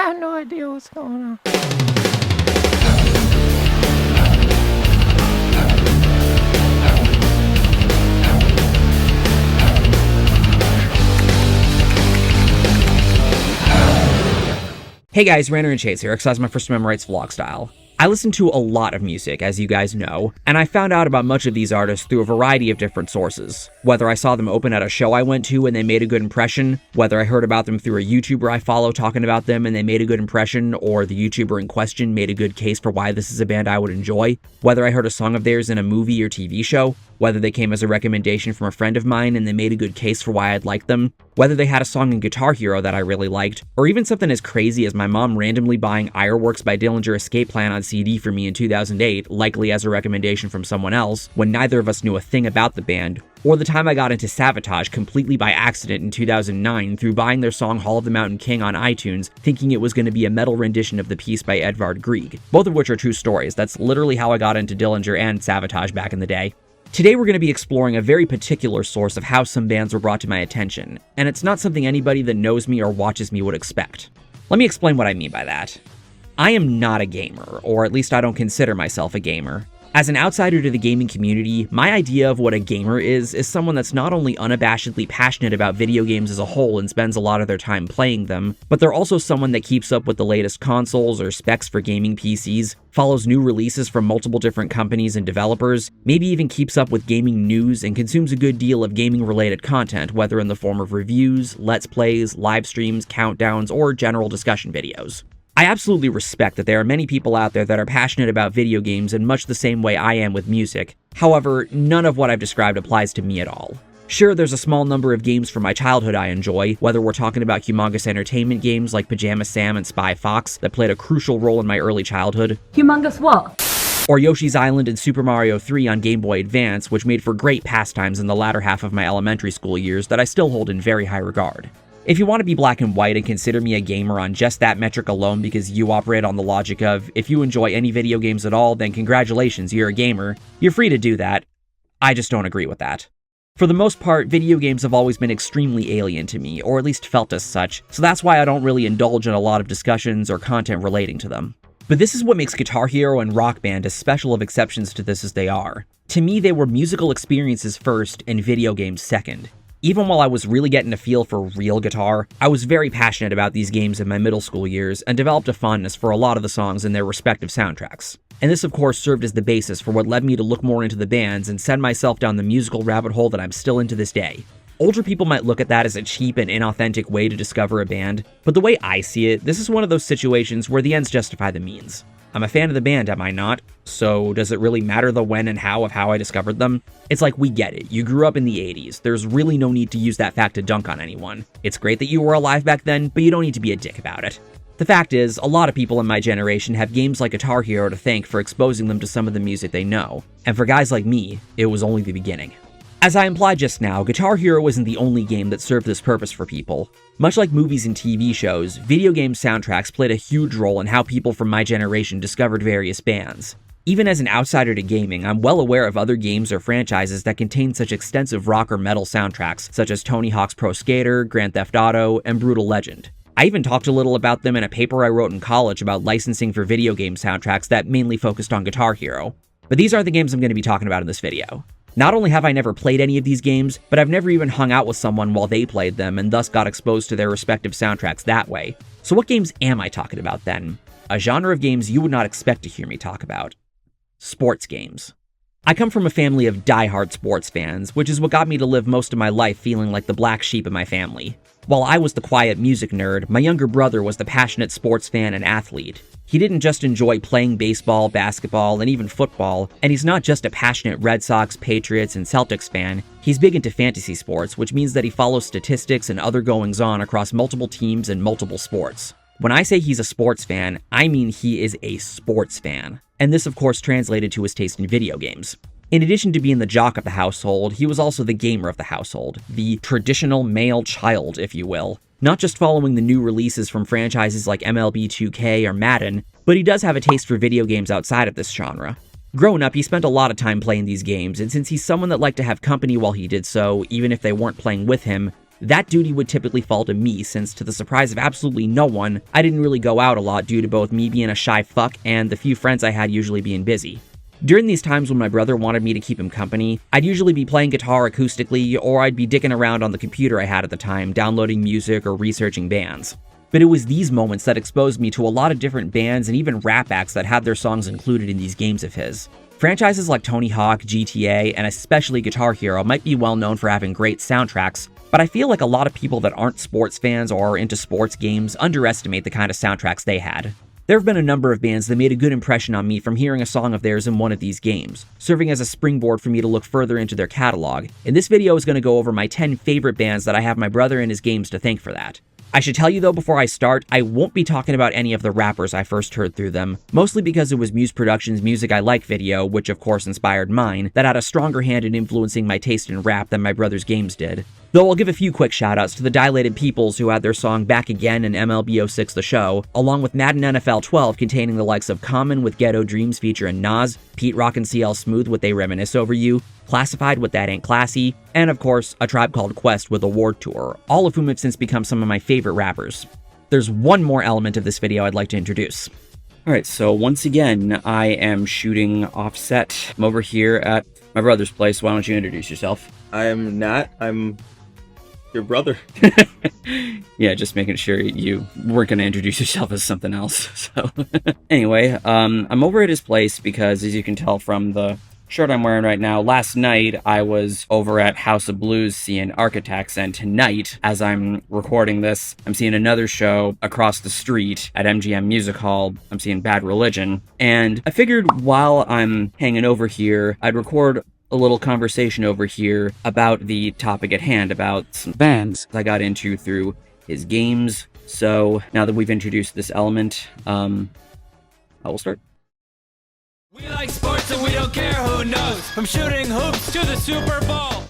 have no idea what's going on. Hey guys, RanterInShades here, exercise my first amendment rights vlog style. I listen to a lot of music, as you guys know, and I found out about much of these artists through a variety of different sources. Whether I saw them open at a show I went to and they made a good impression, whether I heard about them through a YouTuber I follow talking about them and they made a good impression, or the YouTuber in question made a good case for why this is a band I would enjoy, whether I heard a song of theirs in a movie or TV show, whether they came as a recommendation from a friend of mine and they made a good case for why I'd like them, whether they had a song in Guitar Hero that I really liked, or even something as crazy as my mom randomly buying Ironworks by Dillinger Escape Plan on CD for me in 2008, likely as a recommendation from someone else, when neither of us knew a thing about the band, or the time I got into Savatage completely by accident in 2009 through buying their song Hall of the Mountain King on iTunes, thinking it was going to be a metal rendition of the piece by Edvard Grieg, both of which are true stories. That's literally how I got into Dillinger and Savatage back in the day. Today we're going to be exploring a very particular source of how some bands were brought to my attention, and it's not something anybody that knows me or watches me would expect. Let me explain what I mean by that. I am not a gamer, or at least I don't consider myself a gamer. As an outsider to the gaming community, my idea of what a gamer is someone that's not only unabashedly passionate about video games as a whole and spends a lot of their time playing them, but they're also someone that keeps up with the latest consoles or specs for gaming PCs, follows new releases from multiple different companies and developers, maybe even keeps up with gaming news and consumes a good deal of gaming-related content, whether in the form of reviews, let's plays, live streams, countdowns, or general discussion videos. I absolutely respect that there are many people out there that are passionate about video games in much the same way I am with music. However, none of what I've described applies to me at all. Sure, there's a small number of games from my childhood I enjoy, whether we're talking about humongous entertainment games like Pajama Sam and Spy Fox that played a crucial role in my early childhood. Humongous what? Or Yoshi's Island and Super Mario 3 on Game Boy Advance, which made for great pastimes in the latter half of my elementary school years that I still hold in very high regard. If you want to be black and white and consider me a gamer on just that metric alone because you operate on the logic of, if you enjoy any video games at all, then congratulations, you're a gamer, you're free to do that. I just don't agree with that. For the most part, video games have always been extremely alien to me, or at least felt as such, so that's why I don't really indulge in a lot of discussions or content relating to them. But this is what makes Guitar Hero and Rock Band as special of exceptions to this as they are. To me, they were musical experiences first and video games second. Even while I was really getting a feel for real guitar, I was very passionate about these games in my middle school years and developed a fondness for a lot of the songs in their respective soundtracks. And this of course served as the basis for what led me to look more into the bands and send myself down the musical rabbit hole that I'm still in to this day. Older people might look at that as a cheap and inauthentic way to discover a band, but the way I see it, this is one of those situations where the ends justify the means. I'm a fan of the band, am I not? So does it really matter the when and how of how I discovered them? It's like, we get it. You grew up in the 80s. There's really no need to use that fact to dunk on anyone. It's great that you were alive back then, but you don't need to be a dick about it. The fact is, a lot of people in my generation have games like Guitar Hero to thank for exposing them to some of the music they know. And for guys like me, it was only the beginning. As I implied just now, Guitar Hero isn't the only game that served this purpose for people. Much like movies and TV shows, video game soundtracks played a huge role in how people from my generation discovered various bands. Even as an outsider to gaming, I'm well aware of other games or franchises that contain such extensive rock or metal soundtracks, such as Tony Hawk's Pro Skater, Grand Theft Auto, and Brutal Legend. I even talked a little about them in a paper I wrote in college about licensing for video game soundtracks that mainly focused on Guitar Hero. But these aren't the games I'm going to be talking about in this video. Not only have I never played any of these games, but I've never even hung out with someone while they played them and thus got exposed to their respective soundtracks that way. So what games am I talking about then? A genre of games you would not expect to hear me talk about. Sports games. I come from a family of die-hard sports fans, which is what got me to live most of my life feeling like the black sheep of my family. While I was the quiet music nerd, my younger brother was the passionate sports fan and athlete. He didn't just enjoy playing baseball, basketball, and even football, and he's not just a passionate Red Sox, Patriots, and Celtics fan, he's big into fantasy sports, which means that he follows statistics and other goings-on across multiple teams and multiple sports. When I say he's a sports fan, I mean he is a sports fan, and this of course translated to his taste in video games. In addition to being the jock of the household, he was also the gamer of the household, the traditional male child, if you will. Not just following the new releases from franchises like MLB 2K or Madden, but he does have a taste for video games outside of this genre. Growing up, he spent a lot of time playing these games, and since he's someone that liked to have company while he did so, even if they weren't playing with him, that duty would typically fall to me since, to the surprise of absolutely no one, I didn't really go out a lot due to both me being a shy fuck and the few friends I had usually being busy. During these times when my brother wanted me to keep him company, I'd usually be playing guitar acoustically, or I'd be dicking around on the computer I had at the time, downloading music or researching bands. But it was these moments that exposed me to a lot of different bands and even rap acts that had their songs included in these games of his. Franchises like Tony Hawk, GTA, and especially Guitar Hero might be well known for having great soundtracks, but I feel like a lot of people that aren't sports fans or are into sports games underestimate the kind of soundtracks they had. There have been a number of bands that made a good impression on me from hearing a song of theirs in one of these games, serving as a springboard for me to look further into their catalog, and this video is going to go over my 10 favorite bands that I have my brother and his games to thank for that. I should tell you though before I start, I won't be talking about any of the rappers I first heard through them, mostly because it was Muse Productions' Music I Like video, which of course inspired mine, that had a stronger hand in influencing my taste in rap than my brother's games did. Though I'll give a few quick shoutouts to the Dilated Peoples who had their song Back Again in MLB 06 The Show, along with Madden NFL 12 containing the likes of Common with Ghetto Dreams featuring Nas, Pete Rock and CL Smooth with They Reminisce Over You, Classified with That Ain't Classy, and of course, A Tribe Called Quest with Award Tour, all of whom have since become some of my favorite rappers. There's one more element of this video I'd like to introduce. Alright, so once again, I am shooting offset. I'm over here at my brother's place. Why don't you introduce yourself? I am Nat. I'm your brother. Yeah, just making sure you weren't going to introduce yourself as something else. So anyway, I'm over at his place because, as you can tell from the shirt I'm wearing right now, last night I was over at House of Blues seeing Architects, and tonight, as I'm recording this, I'm seeing another show across the street at MGM Music Hall. I'm seeing Bad Religion, and I figured while I'm hanging over here, I'd record a little conversation over here about the topic at hand, about some bands I got into through his games. So now that we've introduced this element, I will start. We like sports and we don't care who knows, from shooting hoops to the Super Bowl.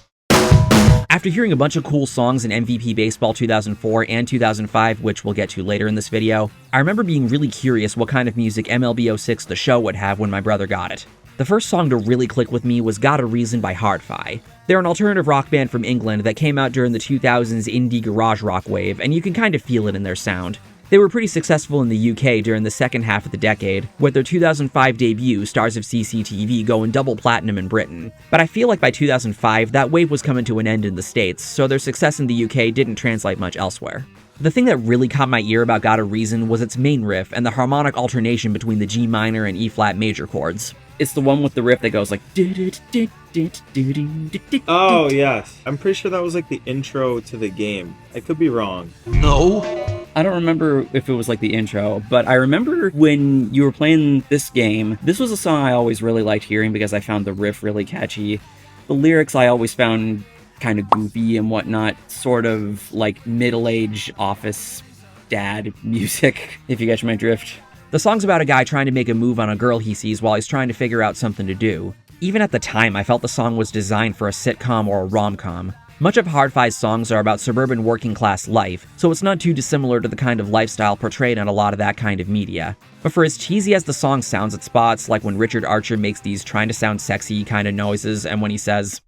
After hearing a bunch of cool songs in MVP Baseball 2004 and 2005, which we'll get to later in this video, I remember being really curious what kind of music MLB 06 The Show would have when my brother got it. The first song to really click with me was Got a Reason by Hard-Fi. They're an alternative rock band from England that came out during the 2000s indie garage rock wave, and you can kind of feel it in their sound. They were pretty successful in the UK during the second half of the decade, with their 2005 debut, Stars of CCTV, going double platinum in Britain. But I feel like by 2005, that wave was coming to an end in the States, so their success in the UK didn't translate much elsewhere. The thing that really caught my ear about Got a Reason was its main riff and the harmonic alternation between the G minor and E flat major chords. It's the one with the riff that goes like... Oh, yes. I'm pretty sure that was like the intro to the game. I could be wrong. No. I don't remember if it was like the intro, but I remember when you were playing this game, this was a song I always really liked hearing because I found the riff really catchy. The lyrics I always found kind of goofy and whatnot, sort of like middle-aged office dad music, if you catch my drift. The song's about a guy trying to make a move on a girl he sees while he's trying to figure out something to do. Even at the time, I felt the song was designed for a sitcom or a rom-com. Much of Hard-Fi's songs are about suburban working-class life, so it's not too dissimilar to the kind of lifestyle portrayed in a lot of that kind of media. But for as cheesy as the song sounds at spots, like when Richard Archer makes these trying to sound sexy kind of noises, and when he says,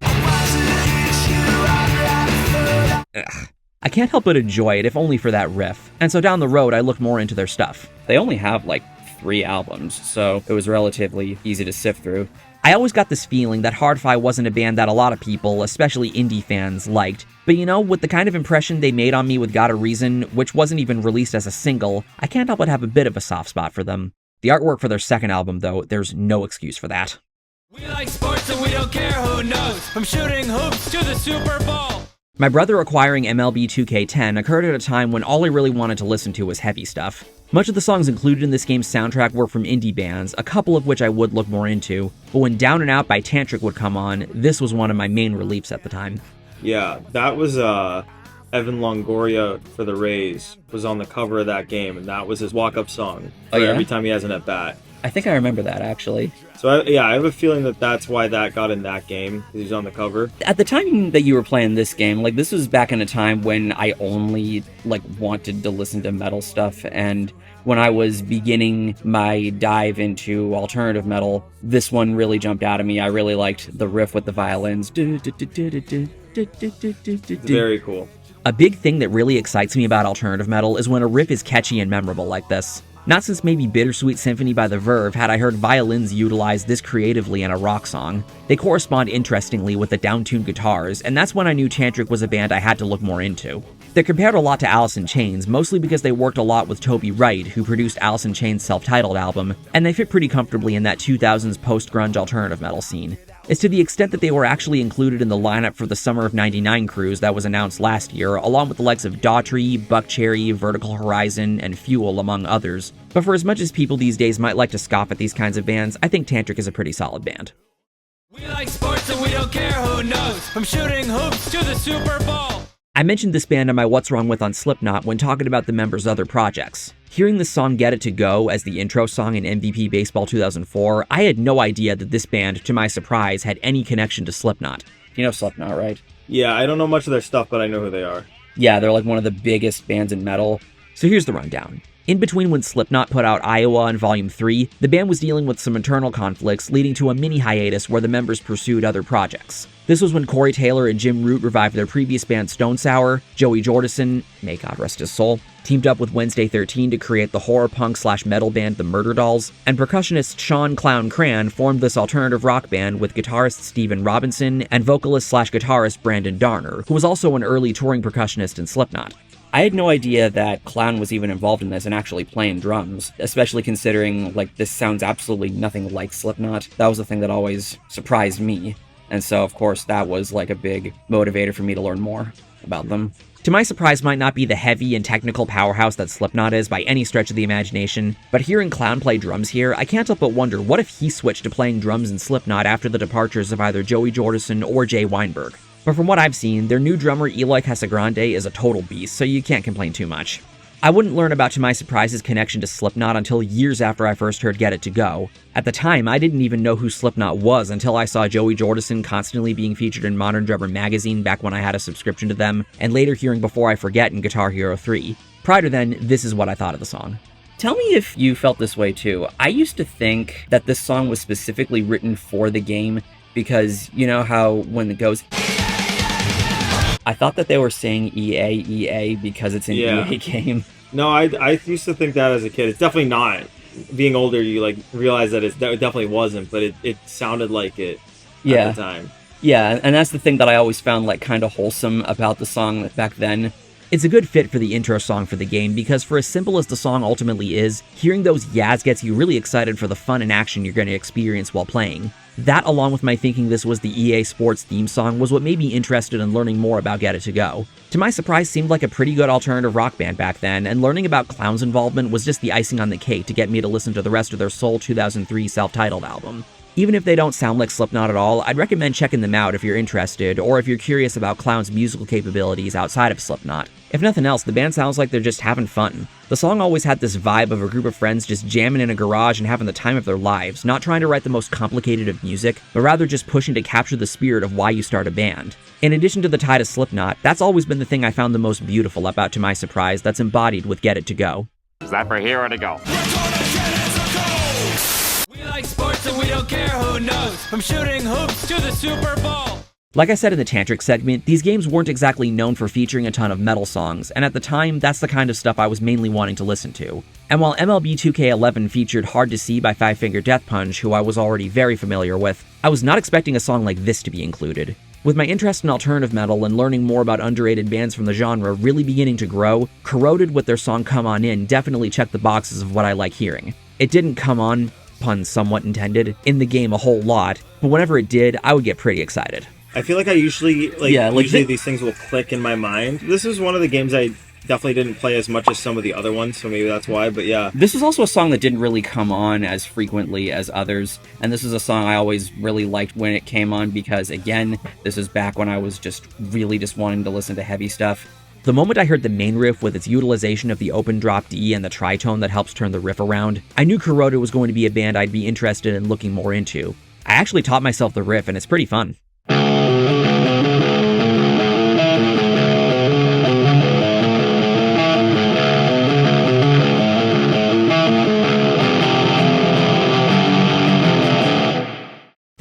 "Ugh," I can't help but enjoy it, if only for that riff. And so down the road, I looked more into their stuff. They only have like 3 albums, so it was relatively easy to sift through. I always got this feeling that Hard-Fi wasn't a band that a lot of people, especially indie fans, liked. But you know, with the kind of impression they made on me with Got a Reason, which wasn't even released as a single, I can't help but have a bit of a soft spot for them. The artwork for their second album, though, there's no excuse for that. We like sports and we don't care who knows, from shooting hoops to the Super Bowl. My brother acquiring MLB 2K10 occurred at a time when all I really wanted to listen to was heavy stuff. Much of the songs included in this game's soundtrack were from indie bands, a couple of which I would look more into, but when Down and Out by Tantric would come on, this was one of my main reliefs at the time. Yeah, that was Evan Longoria for the Rays was on the cover of that game, and that was his walk-up song for every time he has an at-bat. I think I remember that, actually. So, I have a feeling that that's why that got in that game, because he's on the cover. At the time that you were playing this game, like, this was back in a time when I only, like, wanted to listen to metal stuff, and when I was beginning my dive into alternative metal, this one really jumped out at me. I really liked the riff with the violins. Very cool. A big thing that really excites me about alternative metal is when a riff is catchy and memorable like this. Not since maybe Bittersweet Symphony by The Verve had I heard violins utilize this creatively in a rock song. They correspond interestingly with the down-tuned guitars, and that's when I knew Tantric was a band I had to look more into. They're compared a lot to Alice in Chains, mostly because they worked a lot with Toby Wright, who produced Alice in Chains' self-titled album, and they fit pretty comfortably in that 2000s post-grunge alternative metal scene. It's to the extent that they were actually included in the lineup for the Summer of '99 cruise that was announced last year, along with the likes of Daughtry, Buckcherry, Vertical Horizon, and Fuel, among others. But for as much as people these days might like to scoff at these kinds of bands, I think Tantric is a pretty solid band. We like sports and we don't care who knows. From shooting hoops to the Super Bowl. I mentioned this band on my What's Wrong With on Slipknot when talking about the members' other projects. Hearing the song Get It To Go as the intro song in MVP Baseball 2004, I had no idea that this band, to my surprise, had any connection to Slipknot. You know Slipknot, right? Yeah, I don't know much of their stuff, but I know who they are. Yeah, they're like one of the biggest bands in metal. So here's the rundown. In between when Slipknot put out Iowa and Volume 3, the band was dealing with some internal conflicts, leading to a mini hiatus where the members pursued other projects. This was when Corey Taylor and Jim Root revived their previous band Stone Sour, Joey Jordison, may God rest his soul, teamed up with Wednesday 13 to create the horror punk / metal band The Murder Dolls, and percussionist Sean Clown Cran formed this alternative rock band with guitarist Steven Robinson and vocalist / guitarist Brandon Darner, who was also an early touring percussionist in Slipknot. I had no idea that Clown was even involved in this and actually playing drums, especially considering, like, this sounds absolutely nothing like Slipknot. That was the thing that always surprised me. And so, of course, that was, like, a big motivator for me to learn more about them. To my surprise, might not be the heavy and technical powerhouse that Slipknot is by any stretch of the imagination, but hearing Clown play drums here, I can't help but wonder what if he switched to playing drums in Slipknot after the departures of either Joey Jordison or Jay Weinberg. But from what I've seen, their new drummer Eloy Casagrande is a total beast, so you can't complain too much. I wouldn't learn about To My Surprise's connection to Slipknot until years after I first heard Get It To Go. At the time, I didn't even know who Slipknot was until I saw Joey Jordison constantly being featured in Modern Drummer magazine back when I had a subscription to them, and later hearing Before I Forget in Guitar Hero 3. Prior to then, this is what I thought of the song. Tell me if you felt this way too. I used to think that this song was specifically written for the game because, you know how when it goes... I thought that they were saying EA because it's an EA game. No, I used to think that as a kid. It's definitely not. Being older, you like realize that it definitely wasn't, but it sounded like it at the time. Yeah, and that's the thing that I always found like kind of wholesome about the song back then. It's a good fit for the intro song for the game because for as simple as the song ultimately is, hearing those yas gets you really excited for the fun and action you're going to experience while playing. That, along with my thinking this was the EA Sports theme song, was what made me interested in learning more about Get It To Go. To my surprise, seemed like a pretty good alternative rock band back then, and learning about Clown's involvement was just the icing on the cake to get me to listen to the rest of their Soul 2003 self-titled album. Even if they don't sound like Slipknot at all, I'd recommend checking them out if you're interested, or if you're curious about Clown's musical capabilities outside of Slipknot. If nothing else, the band sounds like they're just having fun. The song always had this vibe of a group of friends just jamming in a garage and having the time of their lives, not trying to write the most complicated of music, but rather just pushing to capture the spirit of why you start a band. In addition to the tie to Slipknot, that's always been the thing I found the most beautiful about To My Surprise that's embodied with Get It To Go. Is that for here or to go? We like sports and we don't care who knows. From shooting hoops to the Super Bowl. Like I said in the Tantric segment, these games weren't exactly known for featuring a ton of metal songs, and at the time, that's the kind of stuff I was mainly wanting to listen to. And while MLB 2K11 featured Hard to See by Five Finger Death Punch, who I was already very familiar with, I was not expecting a song like this to be included. With my interest in alternative metal and learning more about underrated bands from the genre really beginning to grow, Corroded with their song Come On In definitely checked the boxes of what I like hearing. It didn't come on, pun somewhat intended, in the game a whole lot, but whenever it did, I would get pretty excited. I feel like I usually, usually these things will click in my mind. This is one of the games I definitely didn't play as much as some of the other ones, so maybe that's why, but yeah. This was also a song that didn't really come on as frequently as others, and this is a song I always really liked when it came on because, again, this is back when I was just wanting to listen to heavy stuff. The moment I heard the main riff with its utilization of the open drop D and the tritone that helps turn the riff around, I knew Corroded was going to be a band I'd be interested in looking more into. I actually taught myself the riff, and it's pretty fun.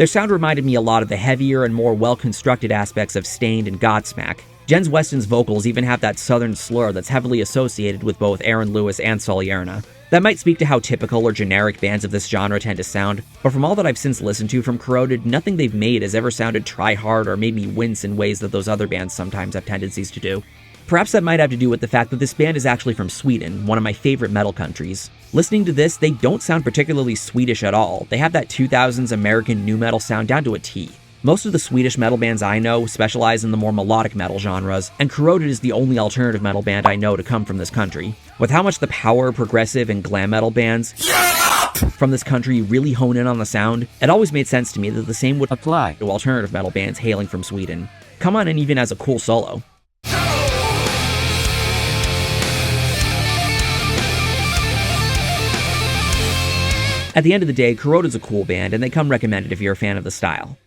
Their sound reminded me a lot of the heavier and more well-constructed aspects of Stained and Godsmack. Jens Weston's vocals even have that southern slur that's heavily associated with both Aaron Lewis and Solierna. That might speak to how typical or generic bands of this genre tend to sound, but from all that I've since listened to from Corroded, nothing they've made has ever sounded try-hard or made me wince in ways that those other bands sometimes have tendencies to do. Perhaps that might have to do with the fact that this band is actually from Sweden, one of my favorite metal countries. Listening to this, they don't sound particularly Swedish at all. They have that 2000s American nu metal sound down to a T. Most of the Swedish metal bands I know specialize in the more melodic metal genres, and Corroded is the only alternative metal band I know to come from this country. With how much the power, progressive, and glam metal bands from this country really hone in on the sound, it always made sense to me that the same would apply to alternative metal bands hailing from Sweden. Come On In even has a cool solo. At the end of the day, Corroded's a cool band, and they come recommended if you're a fan of the style.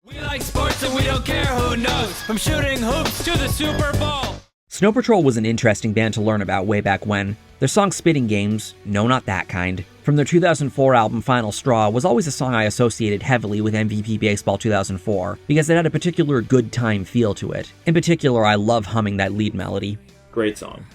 We like sports and we don't care who knows. From shooting hoops to the Super Bowl. Snow Patrol was an interesting band to learn about way back when. Their song Spitting Games, no not that kind, from their 2004 album Final Straw was always a song I associated heavily with MVP Baseball 2004 because it had a particular good time feel to it. In particular, I love humming that lead melody. Great song.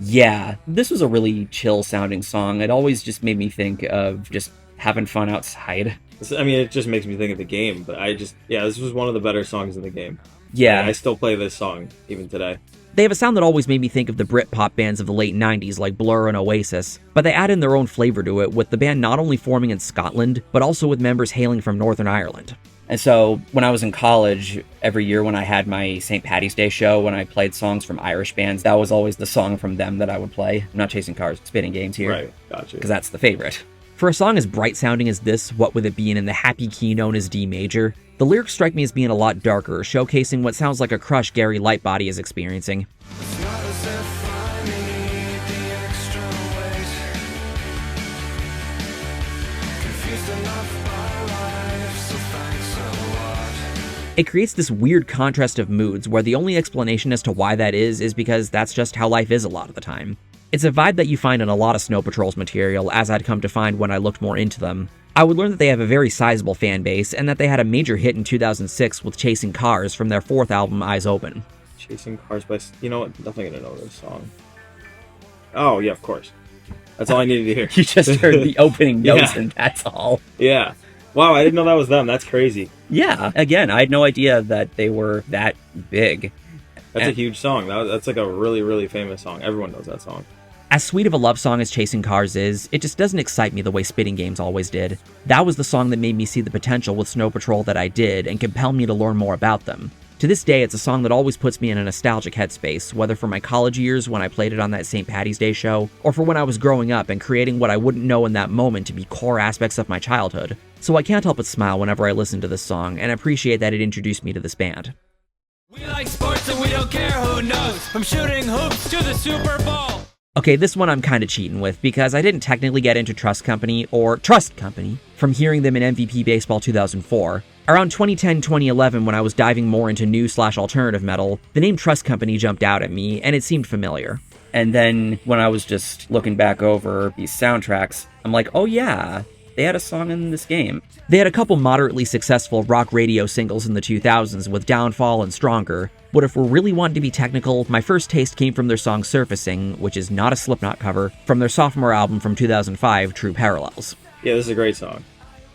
Yeah, this was a really chill sounding song. It always just made me think of just having fun outside. I mean, it just makes me think of the game, but this was one of the better songs in the game. Yeah. I still play this song, even today. They have a sound that always made me think of the Britpop bands of the late 90s like Blur and Oasis, but they add in their own flavor to it, with the band not only forming in Scotland, but also with members hailing from Northern Ireland. And so, when I was in college, every year when I had my St. Paddy's Day show, when I played songs from Irish bands, that was always the song from them that I would play. I'm not chasing cars, Spitting Games here. Right, gotcha. Because that's the favorite. For a song as bright sounding as this, what with it being in the happy key known as D major, the lyrics strike me as being a lot darker, showcasing what sounds like a crush Gary Lightbody is experiencing. It creates this weird contrast of moods where the only explanation as to why that is because that's just how life is a lot of the time. It's a vibe that you find in a lot of Snow Patrol's material, as I'd come to find when I looked more into them. I would learn that they have a very sizable fan base, and that they had a major hit in 2006 with Chasing Cars from their fourth album, Eyes Open. Chasing Cars by... You know what? Definitely gonna know this song. Oh, yeah, of course. That's all I needed to hear. You just heard the opening notes, Yeah. and that's all. Yeah. Wow, I didn't know that was them. That's crazy. Yeah, again, I had no idea that they were that big. That's a huge song. That's like a really, really famous song. Everyone knows that song. As sweet of a love song as Chasing Cars is, it just doesn't excite me the way Spitting Games always did. That was the song that made me see the potential with Snow Patrol that I did and compel me to learn more about them. To this day, it's a song that always puts me in a nostalgic headspace, whether for my college years when I played it on that St. Paddy's Day show, or for when I was growing up and creating what I wouldn't know in that moment to be core aspects of my childhood. So I can't help but smile whenever I listen to this song, and appreciate that it introduced me to this band. We like sports and we don't care who knows. From shooting hoops to the Super Bowl. Okay, this one I'm kinda cheating with, because I didn't technically get into Trust Company from hearing them in MVP Baseball 2004. Around 2010-2011, when I was diving more into new/alternative metal, the name Trust Company jumped out at me, and it seemed familiar. And then, when I was just looking back over these soundtracks, I'm like, oh yeah, they had a song in this game. They had a couple moderately successful rock radio singles in the 2000s with Downfall and Stronger, but if we're really wanting to be technical, my first taste came from their song Surfacing, which is not a Slipknot cover, from their sophomore album from 2005, True Parallels. Yeah, this is a great song.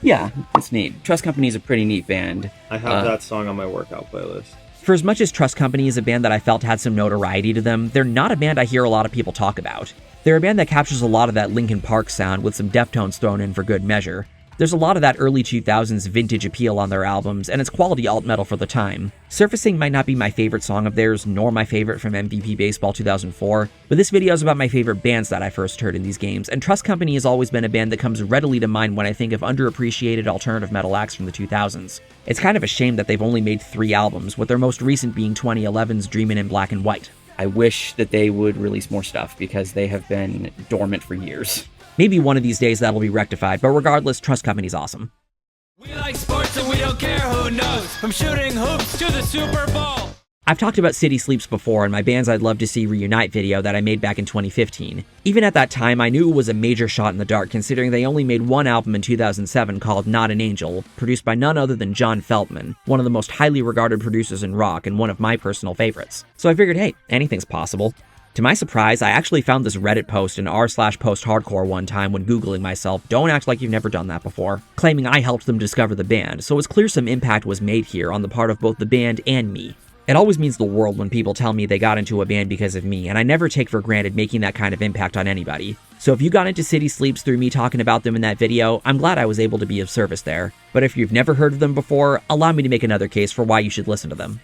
Yeah, it's neat. Trust Company is a pretty neat band. I have that song on my workout playlist. For as much as Trust Company is a band that I felt had some notoriety to them, they're not a band I hear a lot of people talk about. They're a band that captures a lot of that Linkin Park sound with some Deftones thrown in for good measure. There's a lot of that early 2000s vintage appeal on their albums, and it's quality alt metal for the time. Surfacing might not be my favorite song of theirs, nor my favorite from MVP Baseball 2004, but this video is about my favorite bands that I first heard in these games, and Trust Company has always been a band that comes readily to mind when I think of underappreciated alternative metal acts from the 2000s. It's kind of a shame that they've only made 3 albums, with their most recent being 2011's Dreamin' in Black and White. I wish that they would release more stuff, because they have been dormant for years. Maybe one of these days that'll be rectified, but regardless, Trust Company's awesome. We like sports and we don't care who knows. From shooting hoops to the Super Bowl. I've talked about City Sleeps before in my bands I'd love to see reunite video that I made back in 2015. Even at that time, I knew it was a major shot in the dark considering they only made one album in 2007 called Not an Angel, produced by none other than John Feldman, one of the most highly regarded producers in rock and one of my personal favorites. So I figured, hey, anything's possible. To my surprise, I actually found this Reddit post in r/post-hardcore one time when Googling myself, don't act like you've never done that before, claiming I helped them discover the band, so it's clear some impact was made here on the part of both the band and me. It always means the world when people tell me they got into a band because of me, and I never take for granted making that kind of impact on anybody. So if you got into City Sleeps through me talking about them in that video, I'm glad I was able to be of service there. But if you've never heard of them before, allow me to make another case for why you should listen to them.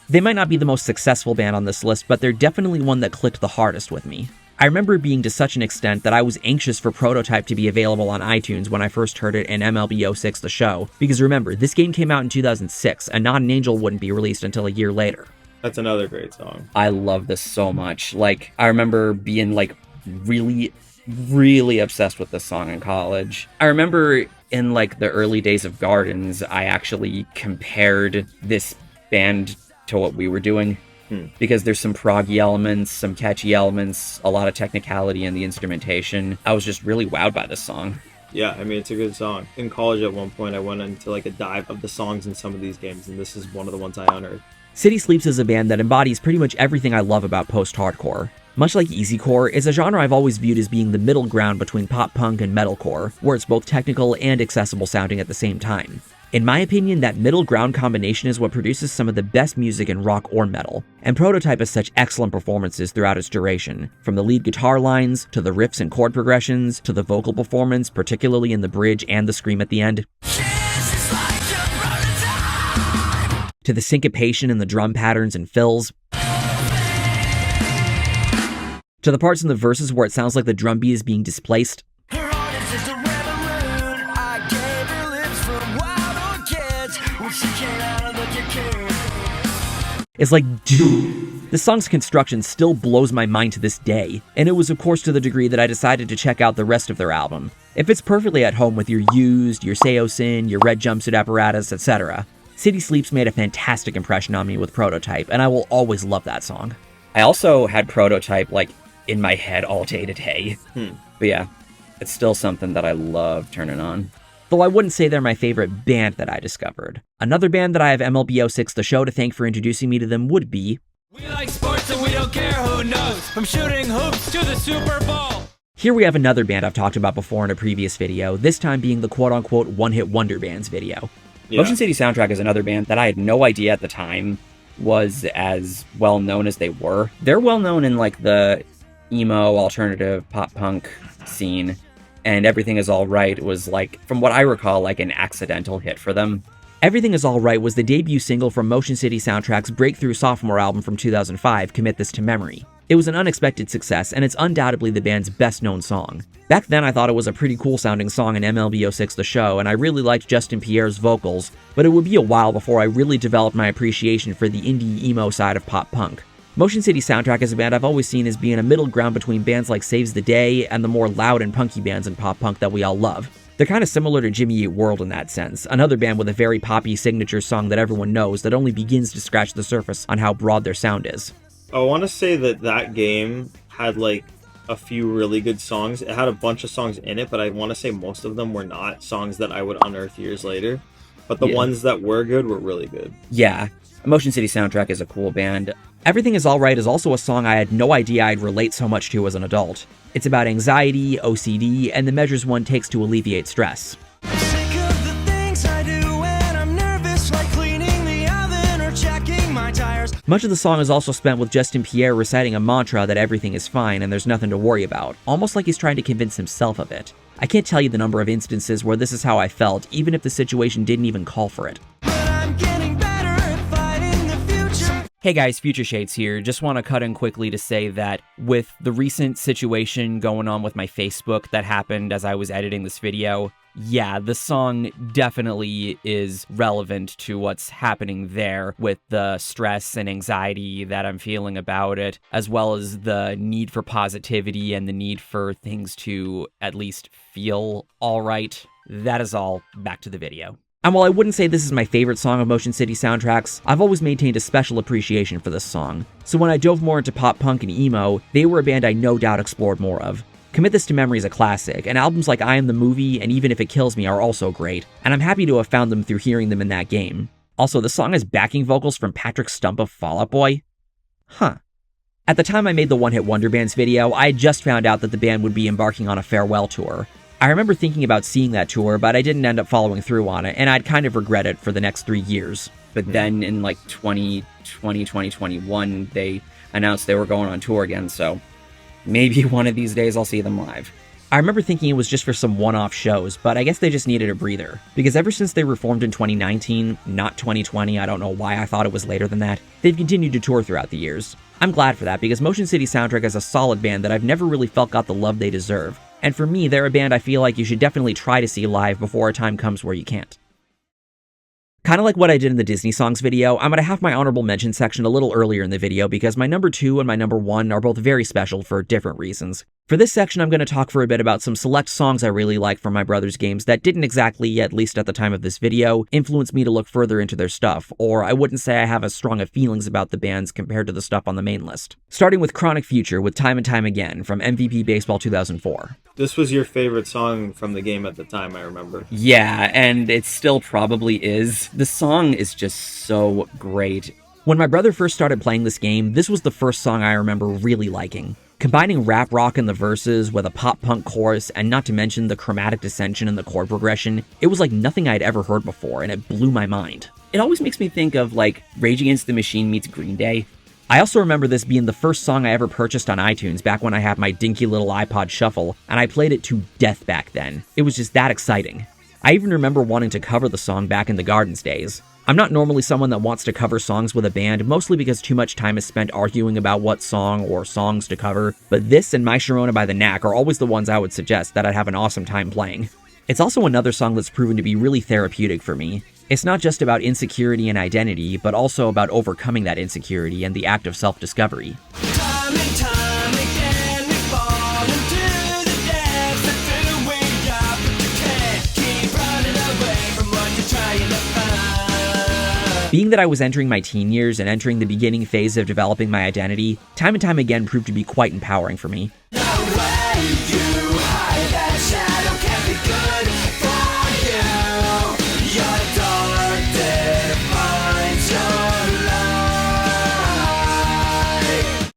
They might not be the most successful band on this list, but they're definitely one that clicked the hardest with me. I remember it being to such an extent that I was anxious for Prototype to be available on iTunes when I first heard it in MLB 06 The Show, because remember, this game came out in 2006, and Not an Angel wouldn't be released until a year later. That's another great song. I love this so much. Like, I remember being, like, really obsessed with this song in college. I remember in, like, the early days of Gardens, I actually compared this band to what we were doing. Because there's some proggy elements, some catchy elements, a lot of technicality in the instrumentation. I was just really wowed by this song. Yeah, I mean, it's a good song. In college at one point, I went into like a dive of the songs in some of these games, and this is one of the ones I unearthed. City Sleeps is a band that embodies pretty much everything I love about post-hardcore. Much like easycore, it's a genre I've always viewed as being the middle ground between pop-punk and metalcore, where it's both technical and accessible sounding at the same time. In my opinion, that middle ground combination is what produces some of the best music in rock or metal, and Prototype has such excellent performances throughout its duration, from the lead guitar lines, to the riffs and chord progressions, to the vocal performance, particularly in the bridge and the scream at the end, to the syncopation in the drum patterns and fills, to the parts in the verses where it sounds like the drum beat is being displaced. It's like, dude, this song's construction still blows my mind to this day, and it was of course to the degree that I decided to check out the rest of their album. It fits perfectly at home with your Used, your Seosin, your Red Jumpsuit Apparatus, etc. City Sleeps made a fantastic impression on me with Prototype, and I will always love that song. I also had Prototype, like, in my head all day today. But yeah, it's still something that I love turning on. Though I wouldn't say they're my favorite band that I discovered. Another band that I have MLB 06 The Show to thank for introducing me to them would be... We like sports and we don't care who knows. From shooting hoops to the Super Bowl. Here we have another band I've talked about before in a previous video, this time being the quote-unquote one-hit wonder bands video. Yeah. Motion City Soundtrack is another band that I had no idea at the time was as well known as they were. They're well known in like the emo, alternative, pop-punk scene. And Everything Is Alright was like, from what I recall, like an accidental hit for them. Everything Is Alright was the debut single from Motion City Soundtrack's breakthrough sophomore album from 2005, Commit This to Memory. It was an unexpected success, and it's undoubtedly the band's best-known song. Back then I thought it was a pretty cool-sounding song in MLB 06 The Show, and I really liked Justin Pierre's vocals, but it would be a while before I really developed my appreciation for the indie emo side of pop-punk. Motion City Soundtrack is a band I've always seen as being a middle ground between bands like Saves the Day and the more loud and punky bands in pop-punk that we all love. They're kind of similar to Jimmy Eat World in that sense, another band with a very poppy signature song that everyone knows that only begins to scratch the surface on how broad their sound is. I want to say that game had like a few really good songs. It had a bunch of songs in it, but I want to say most of them were not songs that I would unearth years later. But the ones that were good were really good. Yeah. Motion City Soundtrack is a cool band. Everything Is Alright is also a song I had no idea I'd relate so much to as an adult. It's about anxiety, OCD, and the measures one takes to alleviate stress. I'm sick of the things I do when I'm nervous, like cleaning the oven or checking my tires. Much of the song is also spent with Justin Pierre reciting a mantra that everything is fine and there's nothing to worry about, almost like he's trying to convince himself of it. I can't tell you the number of instances where this is how I felt, even if the situation didn't even call for it. Hey guys, Future Shades here. Just want to cut in quickly to say that with the recent situation going on with my Facebook that happened as I was editing this video, yeah, the song definitely is relevant to what's happening there with the stress and anxiety that I'm feeling about it, as well as the need for positivity and the need for things to at least feel all right. That is all. Back to the video. And while I wouldn't say this is my favorite song of Motion City soundtracks, I've always maintained a special appreciation for this song. So when I dove more into pop punk and emo, they were a band I no doubt explored more of. Commit This to Memory is a classic, and albums like I Am the Movie and Even If It Kills Me are also great, and I'm happy to have found them through hearing them in that game. Also, the song has backing vocals from Patrick Stump of Fall Out Boy. Huh. At the time I made the One Hit Wonder Bands video, I had just found out that the band would be embarking on a farewell tour. I remember thinking about seeing that tour, but I didn't end up following through on it, and I'd kind of regret it for the next 3 years. But then in like 2020, 2021, they announced they were going on tour again, so maybe one of these days I'll see them live. I remember thinking it was just for some one-off shows, but I guess they just needed a breather. Because ever since they reformed in 2019, not 2020, I don't know why I thought it was later than that, they've continued to tour throughout the years. I'm glad for that, because Motion City Soundtrack is a solid band that I've never really felt got the love they deserve. And for me, they're a band I feel like you should definitely try to see live before a time comes where you can't. Kind of like what I did in the Disney songs video, I'm going to have my honorable mention section a little earlier in the video because my number 2 and my number 1 are both very special for different reasons. For this section, I'm going to talk for a bit about some select songs I really like from my brother's games that didn't exactly, at least at the time of this video, influence me to look further into their stuff, or I wouldn't say I have as strong of feelings about the bands compared to the stuff on the main list. Starting with Chronic Future with Time and Time Again from MVP Baseball 2004. This was your favorite song from the game at the time, I remember. Yeah, and it still probably is. The song is just so great. When my brother first started playing this game, this was the first song I remember really liking. Combining rap rock in the verses with a pop-punk chorus, and not to mention the chromatic dissension and the chord progression, it was like nothing I'd ever heard before, and it blew my mind. It always makes me think of, like, Rage Against the Machine meets Green Day. I also remember this being the first song I ever purchased on iTunes back when I had my dinky little iPod Shuffle, and I played it to death back then. It was just that exciting. I even remember wanting to cover the song back in the Gardens days. I'm not normally someone that wants to cover songs with a band, mostly because too much time is spent arguing about what song or songs to cover, but this and My Sharona by the Knack are always the ones I would suggest that I'd have an awesome time playing. It's also another song that's proven to be really therapeutic for me. It's not just about insecurity and identity, but also about overcoming that insecurity and the act of self-discovery. Time and time again, we fall into the depths that fill we up, but you can't keep running away from what you're trying to find. Being that I was entering my teen years and entering the beginning phase of developing my identity, Time and Time Again proved to be quite empowering for me. No way you hide that shadow can't be good for you. Your dark defines your light.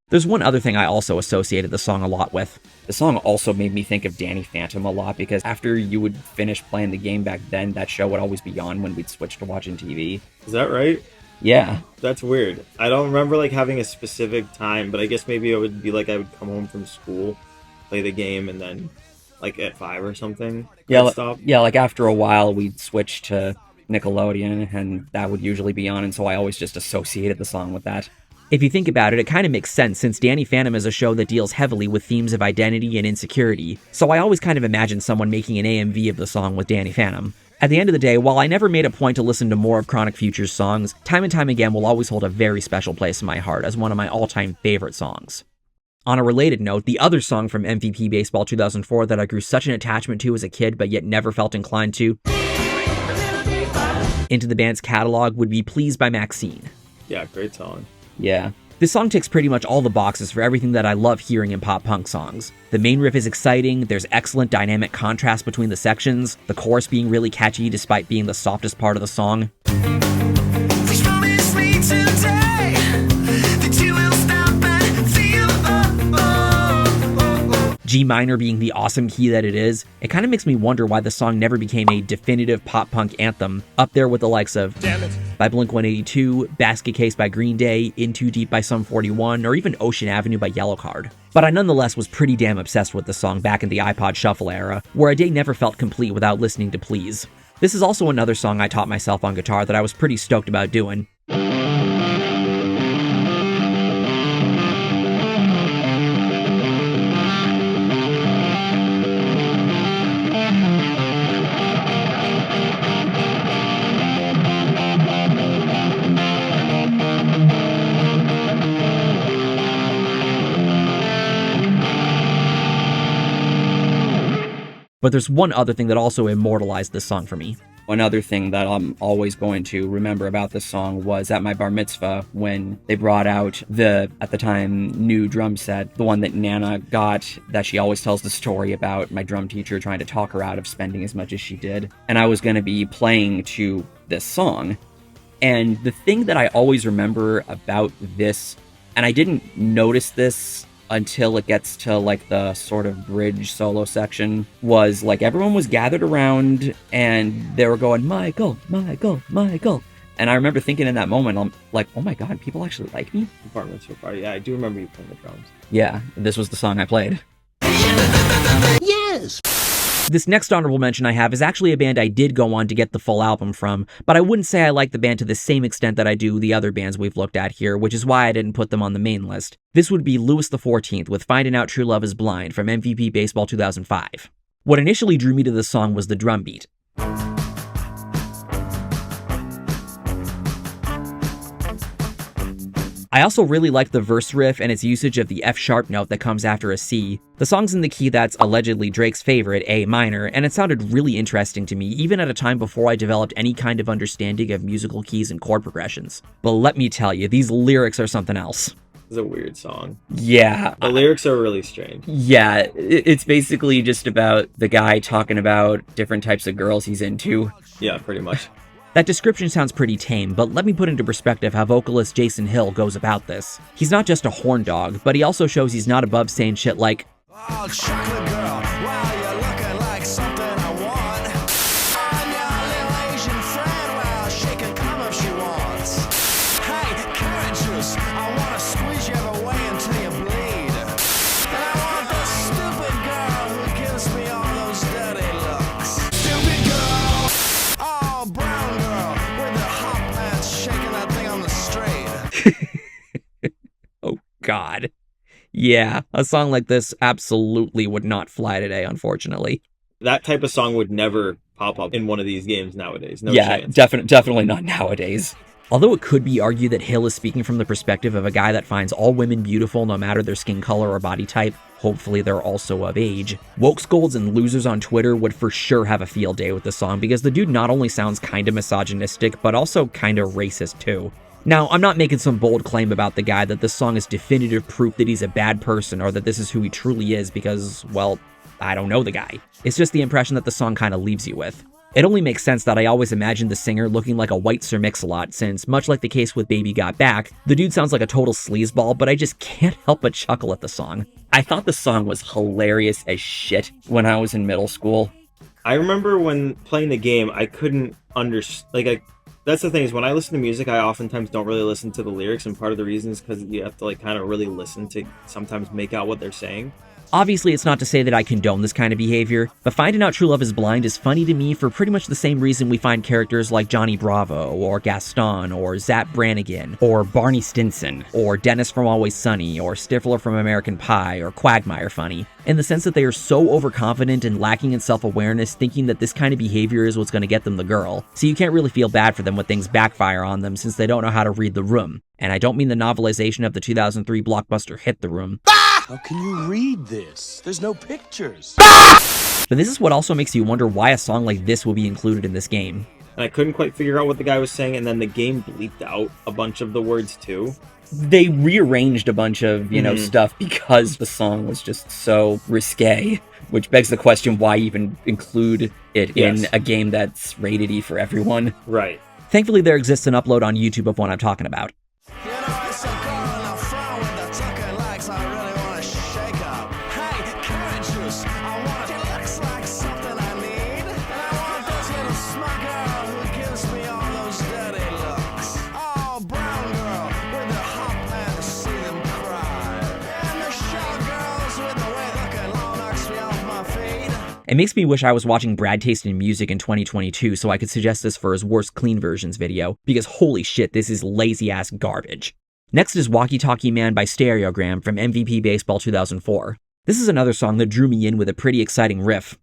There's one other thing I also associated the song a lot with. The song also made me think of Danny Phantom a lot, because after you would finish playing the game back then, that show would always be on when we'd switch to watching TV. Is that right? Yeah. That's weird. I don't remember like having a specific time, but I guess maybe it would be like I would come home from school, play the game, and then like at 5 or something. Yeah, stop. yeah, like after a while we'd switch to Nickelodeon, and that would usually be on, and so I always just associated the song with that. If you think about it, it kind of makes sense since Danny Phantom is a show that deals heavily with themes of identity and insecurity, so I always kind of imagine someone making an AMV of the song with Danny Phantom. At the end of the day, while I never made a point to listen to more of Chronic Future's songs, Time and Time Again will always hold a very special place in my heart as one of my all-time favorite songs. On a related note, the other song from MVP Baseball 2004 that I grew such an attachment to as a kid but yet never felt inclined to into the band's catalog would be Please by Maxine. Yeah, great song. Yeah. This song ticks pretty much all the boxes for everything that I love hearing in pop-punk songs. The main riff is exciting, there's excellent dynamic contrast between the sections, the chorus being really catchy despite being the softest part of the song. Please promise me today that you will stop and feel G minor being the awesome key that it is, it kind of makes me wonder why the song never became a definitive pop-punk anthem, up there with the likes of by Blink-182, Basket Case by Green Day, In Too Deep by Sum 41, or even Ocean Avenue by Yellowcard. But I nonetheless was pretty damn obsessed with the song back in the iPod Shuffle era, where a day never felt complete without listening to Please. This is also another song I taught myself on guitar that I was pretty stoked about doing. But there's one other thing that also immortalized this song for me. Another thing that I'm always going to remember about this song was at my bar mitzvah when they brought out the, at the time, new drum set, the one that Nana got, that she always tells the story about my drum teacher trying to talk her out of spending as much as she did. And I was going to be playing to this song. And the thing that I always remember about this, and I didn't notice this until it gets to like the sort of bridge solo section, was like everyone was gathered around and they were going, Michael, Michael, Michael. And I remember thinking in that moment, I'm like, oh my God, people actually like me? Apartments for party. Yeah, I do remember you playing the drums. Yeah, this was the song I played. Yes! This next honorable mention I have is actually a band I did go on to get the full album from, but I wouldn't say I like the band to the same extent that I do the other bands we've looked at here, which is why I didn't put them on the main list. This would be Louis XIV with Finding Out True Love Is Blind from MVP Baseball 2005. What initially drew me to the song was the drum beat. I also really like the verse riff and its usage of the F-sharp note that comes after a C. The song's in the key that's allegedly Drake's favorite, A minor, and it sounded really interesting to me, even at a time before I developed any kind of understanding of musical keys and chord progressions. But let me tell you, these lyrics are something else. It's a weird song. Yeah. The lyrics are really strange. Yeah, it's basically just about the guy talking about different types of girls he's into. Yeah, pretty much. That description sounds pretty tame, but let me put into perspective how vocalist Jason Hill goes about this. He's not just a horn dog, but he also shows he's not above saying shit like, Oh, chocolate girl, wow, you're looking like something I want. I'm your little Asian friend, well, she can come if she wants. Hey, carrot juice, I want to squeeze you every way until you bleed. And I want this stupid girl who gives me all those dirty looks. Stupid girl! Oh, brown girl, with her hot pants shaking that thing on the street. oh God. Yeah, a song like this absolutely would not fly today, unfortunately. That type of song would never pop up in one of these games nowadays. No Yeah, chance. definitely not nowadays. Although it could be argued that Hill is speaking from the perspective of a guy that finds all women beautiful no matter their skin color or body type, hopefully they're also of age, woke scolds and losers on Twitter would for sure have a field day with the song because the dude not only sounds kinda misogynistic, but also kinda racist too. Now, I'm not making some bold claim about the guy that this song is definitive proof that he's a bad person or that this is who he truly is because, well, I don't know the guy. It's just the impression that the song kinda leaves you with. It only makes sense that I always imagined the singer looking like a white Sir Mix-a-Lot, since, much like the case with Baby Got Back, the dude sounds like a total sleazeball, but I just can't help but chuckle at the song. I thought the song was hilarious as shit when I was in middle school. I remember when playing the game, I couldn't understand, that's the thing is when I listen to music, I oftentimes don't really listen to the lyrics, and part of the reason is because you have to kind of really listen to sometimes make out what they're saying. Obviously, it's not to say that I condone this kind of behavior, but Finding Out True Love Is Blind is funny to me for pretty much the same reason we find characters like Johnny Bravo, or Gaston, or Zap Brannigan, or Barney Stinson, or Dennis from Always Sunny, or Stifler from American Pie, or Quagmire funny, in the sense that they are so overconfident and lacking in self-awareness, thinking that this kind of behavior is what's going to get them the girl, so you can't really feel bad for them when things backfire on them since they don't know how to read the room. And I don't mean the novelization of the 2003 blockbuster hit The Room. How can you read this? There's no pictures. But this is what also makes you wonder why a song like this will be included in this game. And I couldn't quite figure out what the guy was saying, and then the game bleeped out a bunch of the words too. They rearranged a bunch of, stuff because the song was just so risque, which begs the question why even include it in a game that's rated E for everyone. Right. Thankfully, there exists an upload on YouTube of what I'm talking about. You know, it's a girl in the front with the tucker legs I really want to shake up. Hey, carrot juice, I want it. She looks like something I need. And I want this little smug girl who gives me all those dirty looks. Oh, brown girl with her hot pants, see them cry. And the showgirls with the way looking long knocks me off my feet. It makes me wish I was watching Brad Taste in Music in 2022 so I could suggest this for his worst clean versions video, because holy shit, this is lazy-ass garbage. Next is Walkie Talkie Man by Stereogram from MVP Baseball 2004. This is another song that drew me in with a pretty exciting riff.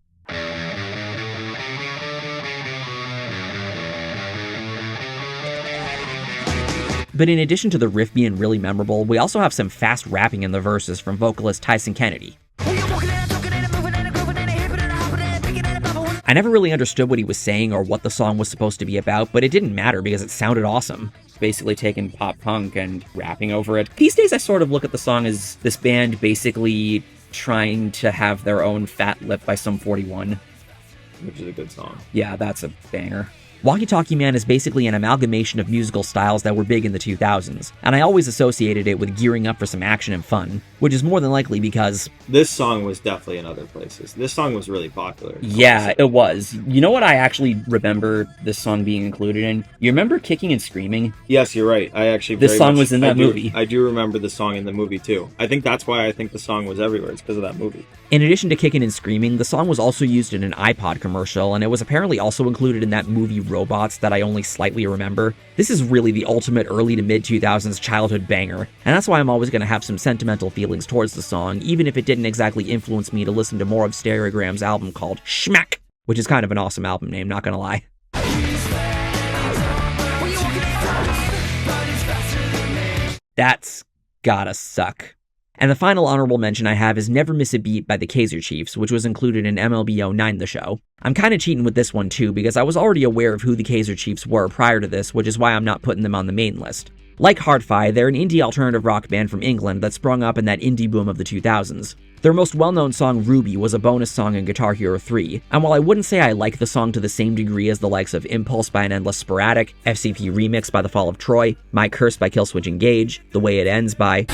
But in addition to the riff being really memorable, we also have some fast rapping in the verses from vocalist Tyson Kennedy. I never really understood what he was saying or what the song was supposed to be about, but it didn't matter because it sounded awesome. Basically taking pop punk and rapping over it. These days I sort of look at the song as this band basically trying to have their own Fat Lip by Sum 41. Which is a good song. Yeah, that's a banger. Walkie Talkie Man is basically an amalgamation of musical styles that were big in the 2000s, and I always associated it with gearing up for some action and fun, which is more than likely because... This song was definitely in other places. This song was really popular. Yeah, honestly. it was. You know what I actually remember this song being included in? You remember Kicking and Screaming? Yes, you're right. I actually This very song much- was in that movie. I do remember the song in the movie too. I think that's why I think the song was everywhere. It's because of that movie. In addition to Kickin' and Screaming, the song was also used in an iPod commercial, and it was apparently also included in that movie Robots that I only slightly remember. This is really the ultimate early to mid 2000s childhood banger, and that's why I'm always going to have some sentimental feelings towards the song, even if it didn't exactly influence me to listen to more of Stereogram's album called Schmack, which is kind of an awesome album name, not gonna lie. That's gotta suck. And the final honorable mention I have is Never Miss a Beat by the Kaiser Chiefs, which was included in MLB 09 The Show. I'm kinda cheating with this one too, because I was already aware of who the Kaiser Chiefs were prior to this, which is why I'm not putting them on the main list. Like Hard-Fi, they're an indie alternative rock band from England that sprung up in that indie boom of the 2000s. Their most well-known song, Ruby, was a bonus song in Guitar Hero 3, and while I wouldn't say I like the song to the same degree as the likes of Impulse by An Endless Sporadic, FCP Remix by The Fall of Troy, My Curse by Killswitch Engage, The Way It Ends by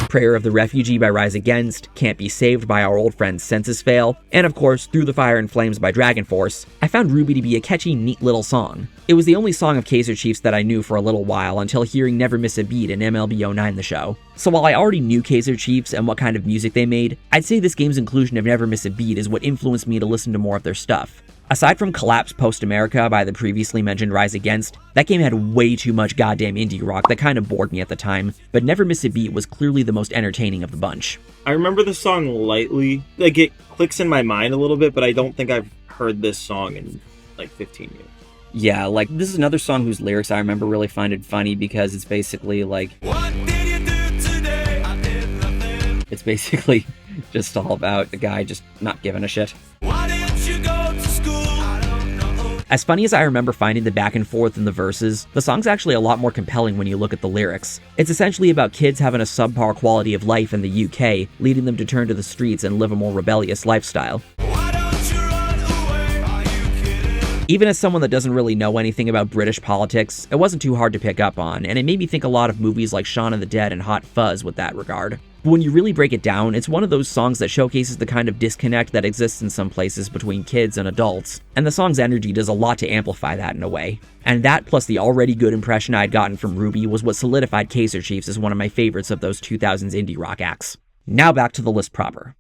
Prayer of the Refugee by Rise Against, Can't Be Saved by our old friend Census Fail, and of course, Through the Fire and Flames by Dragon Force, I found Ruby to be a catchy, neat little song. It was the only song of Kaiser Chiefs that I knew for a little while until hearing Never Miss a Beat in MLB 09 The Show. So while I already knew Kaiser Chiefs and what kind of music they made, I'd say this game's inclusion of Never Miss a Beat is what influenced me to listen to more of their stuff. Aside from Collapse Post America by the previously mentioned Rise Against, that game had way too much goddamn indie rock that kind of bored me at the time, but Never Miss a Beat was clearly the most entertaining of the bunch. I remember the song lightly. Like, it clicks in my mind a little bit, but I don't think I've heard this song in like 15 years. Yeah, like, this is another song whose lyrics I remember really finding funny because it's basically like... What did you do today? I did nothing. It's basically just all about the guy just not giving a shit. Why didn't you go to school? I don't know. As funny as I remember finding the back and forth in the verses, the song's actually a lot more compelling when you look at the lyrics. It's essentially about kids having a subpar quality of life in the UK, leading them to turn to the streets and live a more rebellious lifestyle. Why don't you run away? Are you kidding? Even as someone that doesn't really know anything about British politics, it wasn't too hard to pick up on, and it made me think a lot of movies like Shaun of the Dead and Hot Fuzz with that regard. But when you really break it down, it's one of those songs that showcases the kind of disconnect that exists in some places between kids and adults, and the song's energy does a lot to amplify that in a way. And that, plus the already good impression I'd gotten from Ruby, was what solidified Kaiser Chiefs as one of my favorites of those 2000s indie rock acts. Now back to the list proper.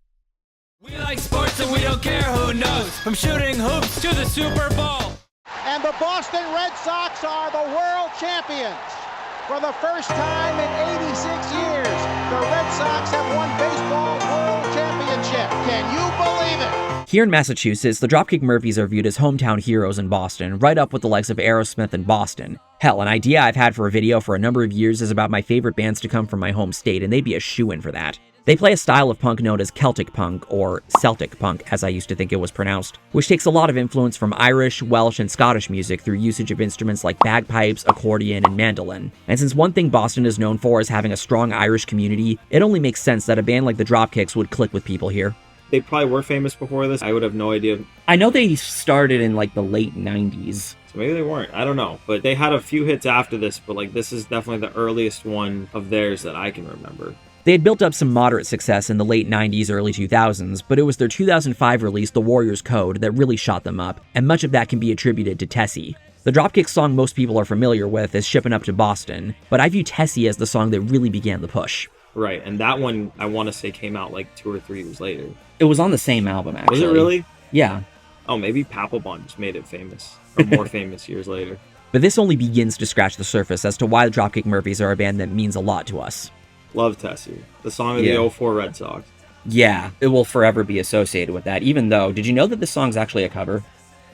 We like sports and we don't care who knows. From shooting hoops to the Super Bowl. And the Boston Red Sox are the world champions. For the first time in 86 years, the Red Sox have won baseball world championship. Can you believe it? Here in Massachusetts, the Dropkick Murphys are viewed as hometown heroes in Boston, right up with the likes of Aerosmith and Boston. Hell, an idea I've had for a video for a number of years is about my favorite bands to come from my home state, and they'd be a shoo-in for that. They play a style of punk known as Celtic punk, or Celtic punk as I used to think it was pronounced, which takes a lot of influence from Irish, Welsh, and Scottish music through usage of instruments like bagpipes, accordion, and mandolin. And since one thing Boston is known for is having a strong Irish community, it only makes sense that a band like the Dropkicks would click with people here. They probably were famous before this. I would have no idea. I know they started in like the late 90s. So maybe they weren't. I don't know. But they had a few hits after this, but like this is definitely the earliest one of theirs that I can remember. They had built up some moderate success in the late 90s, early 2000s, but it was their 2005 release, The Warrior's Code, that really shot them up, and much of that can be attributed to Tessie. The Dropkick song most people are familiar with is Shippin' Up to Boston, but I view Tessie as the song that really began the push. Right, and that one, I want to say, came out like 2 or 3 years later. It was on the same album, actually. Was it really? Yeah. Oh, maybe Papelbon just made it famous, or more famous years later. But this only begins to scratch the surface as to why the Dropkick Murphys are a band that means a lot to us. Love Tessie, the song of Yeah. the 04 Red Sox. Yeah, it will forever be associated with that, even though, did you know that this song's actually a cover?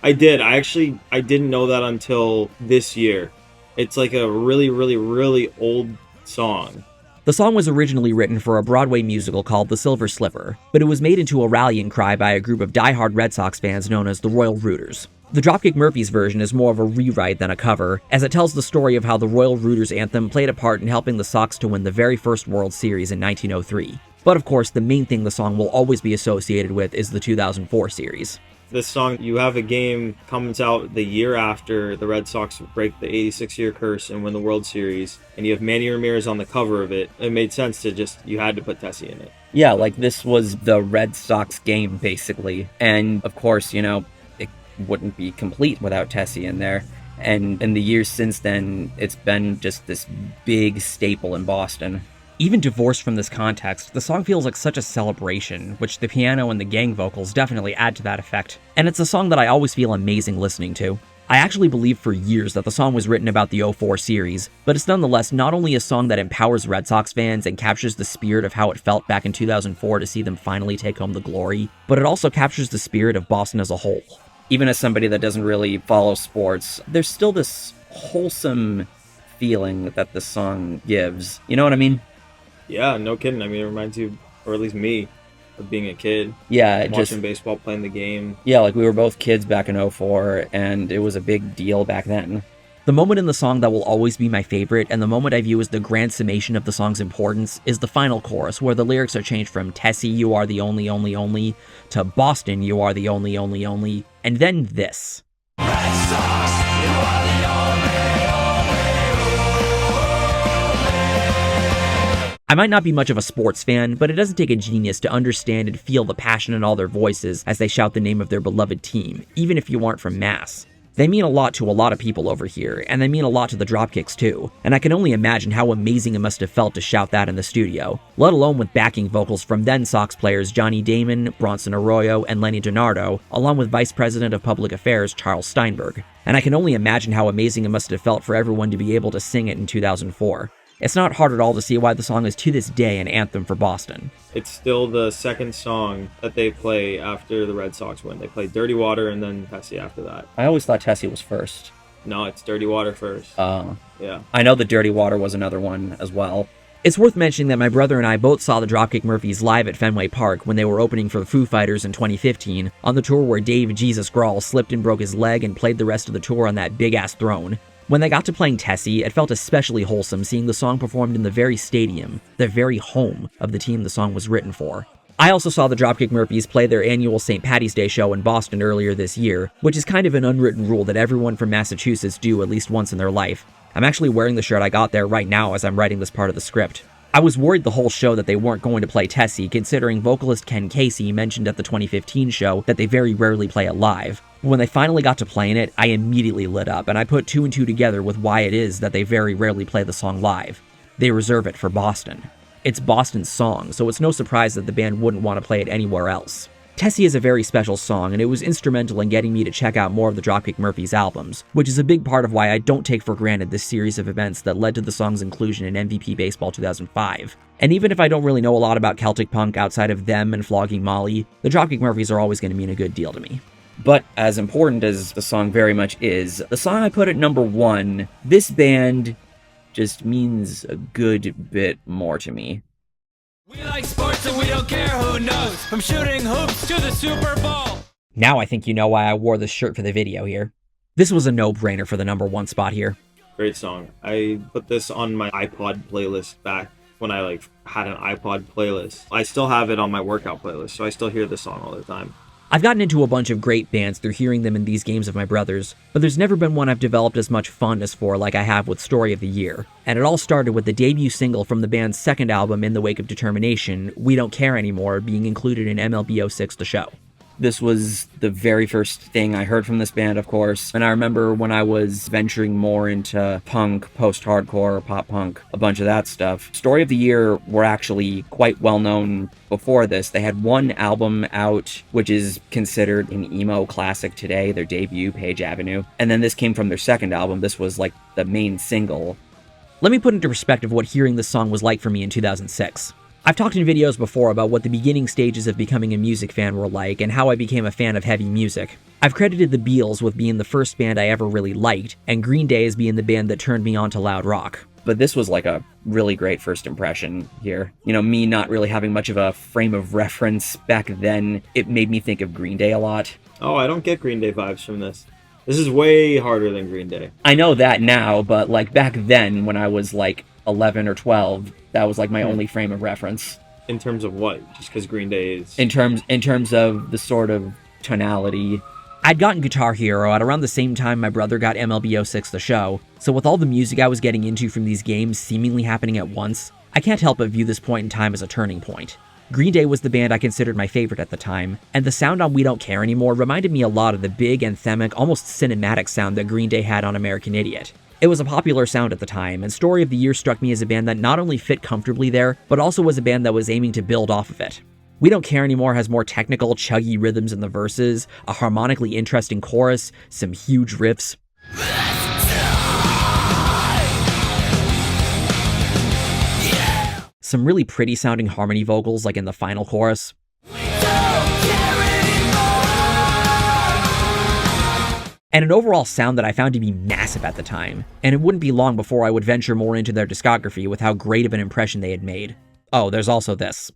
I did. I didn't know that until this year. It's like a really, really, really old song. The song was originally written for a Broadway musical called The Silver Slipper, but it was made into a rallying cry by a group of die-hard Red Sox fans known as the Royal Rooters. The Dropkick Murphys version is more of a rewrite than a cover, as it tells the story of how the Royal Rooters anthem played a part in helping the Sox to win the very first World Series in 1903. But of course, the main thing the song will always be associated with is the 2004 series. This song, you have a game comes out the year after the Red Sox break the 86-year curse and win the World Series, and you have Manny Ramirez on the cover of it. It made sense to you had to put Tessie in it. Yeah, like this was the Red Sox game, basically. And of course, you know, it wouldn't be complete without Tessie in there. And in the years since then, it's been just this big staple in Boston. Even divorced from this context, the song feels like such a celebration, which the piano and the gang vocals definitely add to that effect. And it's a song that I always feel amazing listening to. I actually believed for years that the song was written about the 04 series, but it's nonetheless not only a song that empowers Red Sox fans and captures the spirit of how it felt back in 2004 to see them finally take home the glory, but it also captures the spirit of Boston as a whole. Even as somebody that doesn't really follow sports, there's still this wholesome feeling that the song gives. You know what I mean? Yeah, no kidding. I mean, it reminds you, or at least me, of being a kid. Yeah, watching baseball, playing the game. Yeah, like we were both kids back in 04, and it was a big deal back then. The moment in the song that will always be my favorite, and the moment I view as the grand summation of the song's importance, is the final chorus, where the lyrics are changed from Tessie, you are the only, to Boston, you are the only, and then this. Red Sox, you are the I might not be much of a sports fan, but it doesn't take a genius to understand and feel the passion in all their voices as they shout the name of their beloved team, even if you aren't from Mass. They mean a lot to a lot of people over here, and they mean a lot to the Dropkicks too, and I can only imagine how amazing it must have felt to shout that in the studio, let alone with backing vocals from then Sox players Johnny Damon, Bronson Arroyo, and Lenny DiNardo, along with Vice President of Public Affairs Charles Steinberg. And I can only imagine how amazing it must have felt for everyone to be able to sing it in 2004. It's not hard at all to see why the song is to this day an anthem for Boston. It's still the second song that they play after the Red Sox win. They play Dirty Water and then Tessie after that. I always thought Tessie was first. No, it's Dirty Water first. Yeah. I know that Dirty Water was another one as well. It's worth mentioning that my brother and I both saw the Dropkick Murphys live at Fenway Park when they were opening for the Foo Fighters in 2015, on the tour where Dave Jesus Grohl slipped and broke his leg and played the rest of the tour on that big-ass throne. When they got to playing Tessie, it felt especially wholesome seeing the song performed in the very stadium, the very home of the team the song was written for. I also saw the Dropkick Murphys play their annual St. Paddy's Day show in Boston earlier this year, which is kind of an unwritten rule that everyone from Massachusetts do at least once in their life. I'm actually wearing the shirt I got there right now as I'm writing this part of the script. I was worried the whole show that they weren't going to play Tessie, considering vocalist Ken Casey mentioned at the 2015 show that they very rarely play it live. When they finally got to playing it, I immediately lit up, and I put two and two together with why it is that they very rarely play the song live. They reserve it for Boston. It's Boston's song, so it's no surprise that the band wouldn't want to play it anywhere else. Tessie is a very special song, and it was instrumental in getting me to check out more of the Dropkick Murphys albums, which is a big part of why I don't take for granted this series of events that led to the song's inclusion in MVP Baseball 2005. And even if I don't really know a lot about Celtic punk outside of them and Flogging Molly, the Dropkick Murphys are always going to mean a good deal to me. But as important as the song very much is, the song I put at number 1, this band just means a good bit more to me. We like sports and we don't care who knows. From shooting hoops to the Super Bowl. Now I think you know why I wore this shirt for the video here. This was a no-brainer for the number 1 spot here. Great song. I put this on my iPod playlist back when I had an iPod playlist. I still have it on my workout playlist, so I still hear this song all the time. I've gotten into a bunch of great bands through hearing them in these games of my brother's, but there's never been one I've developed as much fondness for like I have with Story of the Year. And it all started with the debut single from the band's second album, In the Wake of Determination, We Don't Care Anymore, being included in MLB 06 The Show. This was the very first thing I heard from this band, of course, and I remember when I was venturing more into punk, post-hardcore, pop-punk, a bunch of that stuff. Story of the Year were actually quite well-known before this. They had one album out, which is considered an emo classic today, their debut, Page Avenue, and then this came from their second album. This was like the main single. Let me put into perspective what hearing this song was like for me in 2006. I've talked in videos before about what the beginning stages of becoming a music fan were like and how I became a fan of heavy music. I've credited the Beatles with being the first band I ever really liked, and Green Day as being the band that turned me on to loud rock. But this was like a really great first impression here. You know, me not really having much of a frame of reference back then, it made me think of Green Day a lot. Oh, I don't get Green Day vibes from this. This is way harder than Green Day. I know that now, but like back then when I was like 11 or 12, that was like my only frame of reference. In terms of what? Just because Green Day is... In terms of the sort of tonality. I'd gotten Guitar Hero at around the same time my brother got MLB 06 The Show, so with all the music I was getting into from these games seemingly happening at once, I can't help but view this point in time as a turning point. Green Day was the band I considered my favorite at the time, and the sound on We Don't Care Anymore reminded me a lot of the big, anthemic, almost cinematic sound that Green Day had on American Idiot. It was a popular sound at the time, and Story of the Year struck me as a band that not only fit comfortably there, but also was a band that was aiming to build off of it. We Don't Care Anymore has more technical, chuggy rhythms in the verses, a harmonically interesting chorus, some huge riffs. Some really pretty sounding harmony vocals like in the final chorus. And an overall sound that I found to be massive at the time, and it wouldn't be long before I would venture more into their discography with how great of an impression they had made. Oh, there's also this.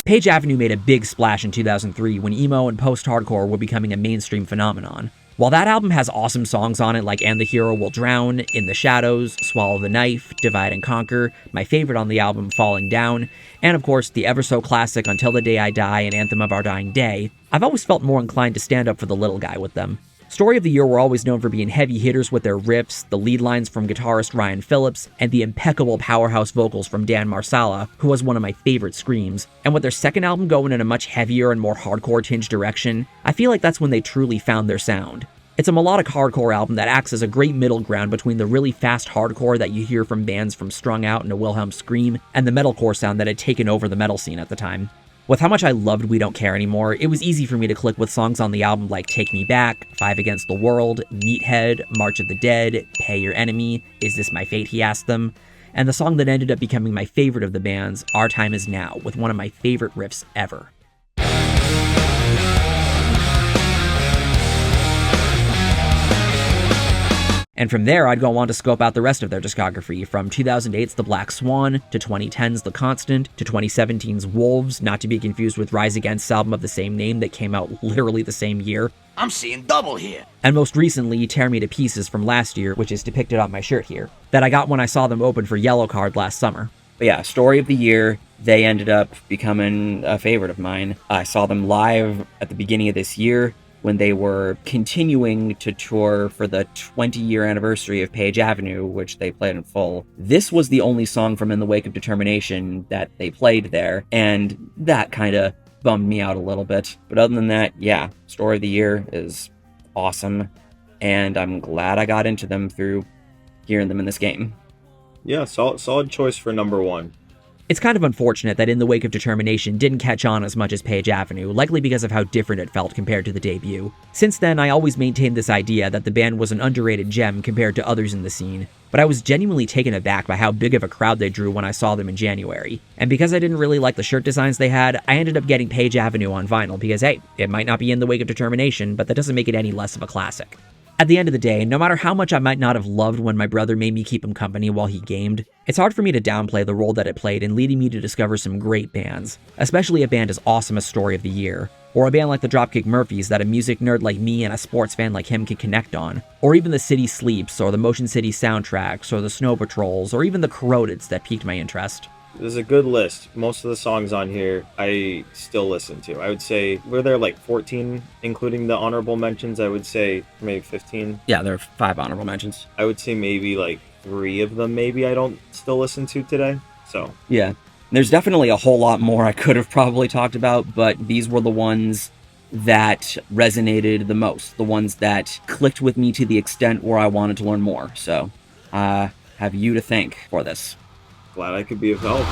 Page Avenue made a big splash in 2003 when emo and post-hardcore were becoming a mainstream phenomenon. While that album has awesome songs on it like And the Hero Will Drown, In the Shadows, Swallow the Knife, Divide and Conquer, my favorite on the album Falling Down, and of course the ever-so classic Until the Day I Die and Anthem of Our Dying Day, I've always felt more inclined to stand up for the little guy with them. Story of the Year were always known for being heavy hitters with their riffs, the lead lines from guitarist Ryan Phillips, and the impeccable powerhouse vocals from Dan Marsala, who was one of my favorite screams. And with their second album going in a much heavier and more hardcore-tinged direction, I feel like that's when they truly found their sound. It's a melodic hardcore album that acts as a great middle ground between the really fast hardcore that you hear from bands from Strung Out and A Wilhelm Scream, and the metalcore sound that had taken over the metal scene at the time. With how much I loved We Don't Care Anymore, it was easy for me to click with songs on the album like Take Me Back, Five Against the World, Meathead, March of the Dead, Pay Your Enemy, Is This My Fate, He Asked Them, and the song that ended up becoming my favorite of the band's, Our Time Is Now, with one of my favorite riffs ever. And from there, I'd go on to scope out the rest of their discography, from 2008's The Black Swan, to 2010's The Constant, to 2017's Wolves, not to be confused with Rise Against's album of the same name that came out literally the same year. I'm seeing double here. And most recently, Tear Me to Pieces from last year, which is depicted on my shirt here, that I got when I saw them open for Yellowcard last summer. But yeah, Story of the Year, they ended up becoming a favorite of mine. I saw them live at the beginning of this year, when they were continuing to tour for the 20-year anniversary of Page Avenue, which they played in full. This was the only song from In the Wake of Determination that they played there, and that kind of bummed me out a little bit. But other than that, yeah, Story of the Year is awesome, and I'm glad I got into them through hearing them in this game. Yeah, solid choice for number one. It's kind of unfortunate that In the Wake of Determination didn't catch on as much as Page Avenue, likely because of how different it felt compared to the debut. Since then, I always maintained this idea that the band was an underrated gem compared to others in the scene, but I was genuinely taken aback by how big of a crowd they drew when I saw them in January. And because I didn't really like the shirt designs they had, I ended up getting Page Avenue on vinyl because, hey, it might not be In the Wake of Determination, but that doesn't make it any less of a classic. At the end of the day, no matter how much I might not have loved when my brother made me keep him company while he gamed, it's hard for me to downplay the role that it played in leading me to discover some great bands, especially a band as awesome as Story of the Year, or a band like the Dropkick Murphys that a music nerd like me and a sports fan like him could connect on, or even the City Sleeps, or the Motion City soundtracks, or the Snow Patrols, or even the Corrodeds that piqued my interest. There's a good list. Most of the songs on here I still listen to. I would say we're there like 14, including the honorable mentions. I would say maybe 15. Yeah, there are 5 honorable mentions. I would say maybe like 3 of them maybe I don't still listen to today. So yeah, there's definitely a whole lot more I could have probably talked about, but these were the ones that resonated the most, the ones that clicked with me to the extent where I wanted to learn more. So I have you to thank for this. Glad I could be of help.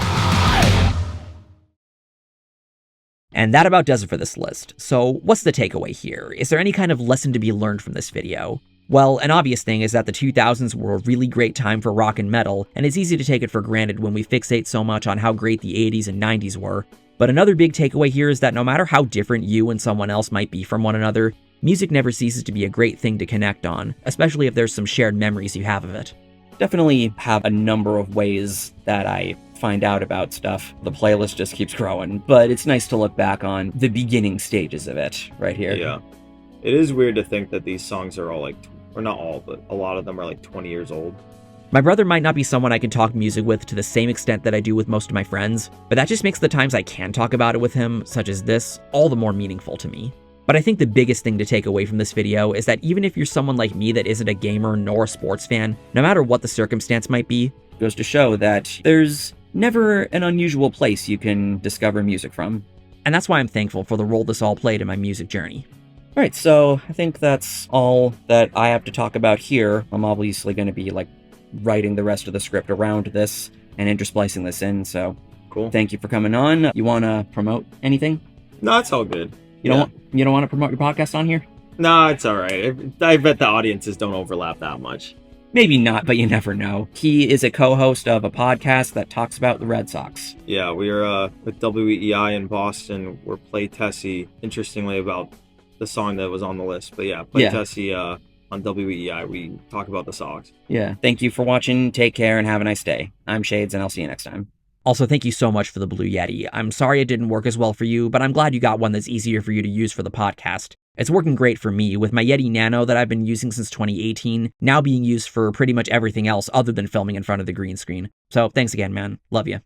And that about does it for this list. So what's the takeaway here? Is there any kind of lesson to be learned from this video? Well, an obvious thing is that the 2000s were a really great time for rock and metal, and it's easy to take it for granted when we fixate so much on how great the 80s and 90s were. But another big takeaway here is that no matter how different you and someone else might be from one another, music never ceases to be a great thing to connect on, especially if there's some shared memories you have of it. Definitely have a number of ways that I find out about stuff. The playlist just keeps growing, but it's nice to look back on the beginning stages of it right here. Yeah. It is weird to think that these songs are all like, or not all, but a lot of them are like 20 years old. My brother might not be someone I can talk music with to the same extent that I do with most of my friends, but that just makes the times I can talk about it with him, such as this, all the more meaningful to me. But I think the biggest thing to take away from this video is that even if you're someone like me that isn't a gamer nor a sports fan, no matter what the circumstance might be, goes to show that there's never an unusual place you can discover music from. And that's why I'm thankful for the role this all played in my music journey. All right, so I think that's all that I have to talk about here. I'm obviously going to be like writing the rest of the script around this and intersplicing this in, so Cool. thank you for coming on. You want to promote anything? No, it's all good. You don't want to promote your podcast on here? No, it's all right. I bet the audiences don't overlap that much. Maybe not, but you never know. He is a co-host of a podcast that talks about the Red Sox. Yeah, we're with WEI in Boston. We're Play Tessie, interestingly, about the song that was on the list. But yeah, Play Tessie on WEI, we talk about the Sox. Yeah, thank you for watching. Take care and have a nice day. I'm Shades, and I'll see you next time. Also, thank you so much for the Blue Yeti. I'm sorry it didn't work as well for you, but I'm glad you got one that's easier for you to use for the podcast. It's working great for me, with my Yeti Nano that I've been using since 2018, now being used for pretty much everything else other than filming in front of the green screen. So thanks again, man. Love you.